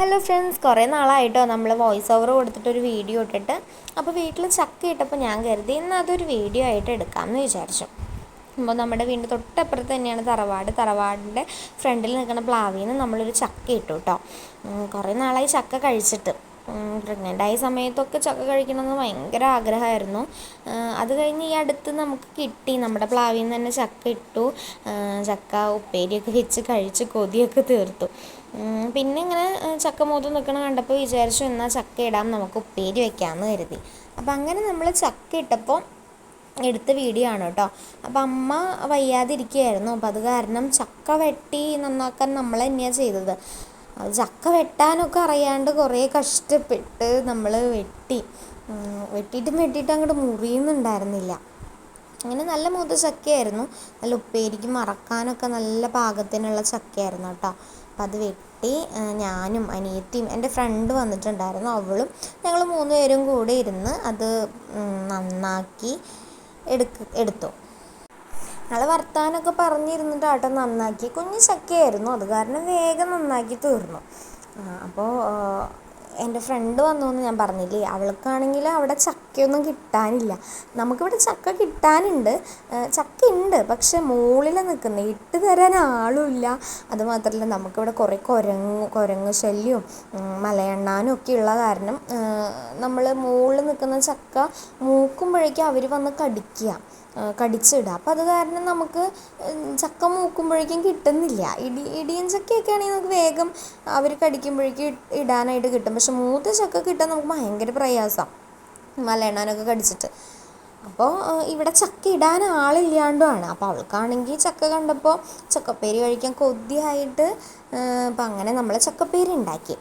Hello friends, കുറേ നാളായിട്ടോ നമ്മൾ voice over കൊടുത്തിട്ടൊരു video ഇട്ടിട്ട്. അപ്പോൾ വീട്ടിൽ ചക്ക ഇട്ടപ്പോൾ ഞാൻ കരുതി ഇന്ന് അതൊരു വീഡിയോ ആയിട്ട് എടുക്കാമെന്ന് വിചാരിച്ചു. അപ്പോൾ നമ്മുടെ വീടിൻ്റെ തൊട്ടപ്പുറത്ത് തന്നെയാണ് തറവാടിൻ്റെ ഫ്രണ്ടിൽ നിൽക്കുന്ന പ്ലാവിൽ നിന്ന് നമ്മളൊരു ചക്ക ഇട്ടു കേട്ടോ. കുറേ നാളായി ചക്ക കഴിച്ചിട്ട്. പ്രഗ്നൻ്റായ സമയത്തൊക്കെ ചക്ക കഴിക്കണമെന്ന് ഭയങ്കര ആഗ്രഹമായിരുന്നു. അത് കഴിഞ്ഞ് ഈ അടുത്ത് നമുക്ക് കിട്ടി, നമ്മുടെ പ്ലാവിൽ നിന്ന് തന്നെ ചക്ക ഇട്ടു. ചക്ക ഉപ്പേരിയൊക്കെ വെച്ച് കഴിച്ച് കൊതിയൊക്കെ തീർത്തു. പിന്നെ ഇങ്ങനെ ചക്ക മൂത്ത് നിൽക്കണം കണ്ടപ്പോൾ വിചാരിച്ചു എന്നാൽ ചക്ക ഇടാം, നമുക്ക് ഉപ്പേരി വെക്കാമെന്ന് കരുതി. അപ്പോൾ അങ്ങനെ നമ്മൾ ചക്ക ഇട്ടപ്പോൾ എടുത്ത വീഡിയോ ആണ് കേട്ടോ. അപ്പം അമ്മ വയ്യാതിരിക്കുകയായിരുന്നു. അപ്പോൾ അത് കാരണം ചക്ക വെട്ടി നന്നാക്കാൻ നമ്മൾ തന്നെയാണ് ചെയ്തത്. ചക്ക വെട്ടാനൊക്കെ അറിയാണ്ട് കുറേ കഷ്ടപ്പെട്ട് നമ്മൾ വെട്ടിയിട്ട് അങ്ങോട്ട് മുറിയുന്നുണ്ടായിരുന്നില്ല. അങ്ങനെ നല്ല മൂത്ത ചക്കയായിരുന്നു. നല്ല ഉപ്പേരിക്ക് മറക്കാനൊക്കെ നല്ല പാകത്തിനുള്ള ചക്കയായിരുന്നു കേട്ടോ. അപ്പം അത് വെട്ടി ഞാനും അനിയത്തിയും എൻ്റെ ഫ്രണ്ട് വന്നിട്ടുണ്ടായിരുന്നു, അവളും ഞങ്ങൾ 3 പേരും കൂടെ ഇരുന്ന് അത് നന്നാക്കി എടുത്തു. ഞങ്ങൾ വർത്താനമൊക്കെ പറഞ്ഞിരുന്നിട്ടാട്ടോ നന്നാക്കി. കുഞ്ഞു ചക്കയായിരുന്നു, അത് കാരണം വേഗം നന്നാക്കി തീർന്നു. അപ്പോൾ എൻ്റെ ഫ്രണ്ട് വന്നു എന്ന് ഞാൻ പറഞ്ഞില്ലേ, അവൾക്കാണെങ്കിൽ അവിടെ ചക്കയൊന്നും കിട്ടാനില്ല. നമുക്കിവിടെ ചക്ക കിട്ടാനുണ്ട്, ചക്ക ഉണ്ട്, പക്ഷെ മുകളിൽ നിൽക്കുന്നത് ഇട്ട് തരാൻ ആളുമില്ല. അതുമാത്രമല്ല നമുക്കിവിടെ കുറേ കുരങ്ങ് ശല്യവും മലയണ്ണാനും ഒക്കെ ഉള്ള കാരണം നമ്മൾ മുകളിൽ നിൽക്കുന്ന ചക്ക മൂക്കുമ്പോഴേക്കും അവർ വന്ന് കടിച്ചിടുക. അപ്പോൾ അത് കാരണം നമുക്ക് ചക്ക മൂക്കുമ്പോഴേക്കും കിട്ടുന്നില്ല. ഇടിയൻ ചക്കയൊക്കെ ആണെങ്കിൽ നമുക്ക് വേഗം അവർ കടിക്കുമ്പോഴേക്കും ഇടാനായിട്ട് കിട്ടും. പക്ഷെ മൂത്ത ചക്ക കിട്ടാൻ നമുക്ക് ഭയങ്കര പ്രയാസമാണ്, മലയണ്ണാനൊക്കെ കടിച്ചിട്ട്. അപ്പോൾ ഇവിടെ ചക്ക ഇടാൻ ആളില്ലാണ്ടുമാണ്. അപ്പോൾ അവൾക്കാണെങ്കിൽ ചക്ക കണ്ടപ്പോൾ ചക്കപ്പേരി കഴിക്കാൻ കൊതിയായിട്ട്. അപ്പം അങ്ങനെ നമ്മൾ ചക്കപ്പേരി ഉണ്ടാക്കി.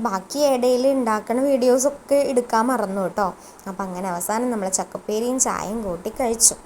ബാക്കി ഇടയിൽ ഉണ്ടാക്കുന്ന വീഡിയോസൊക്കെ എടുക്കാൻ മറന്നു കേട്ടോ. അപ്പം അങ്ങനെ അവസാനം നമ്മൾ ചക്കപ്പേരിയും ചായയും കൂട്ടി കഴിച്ചു.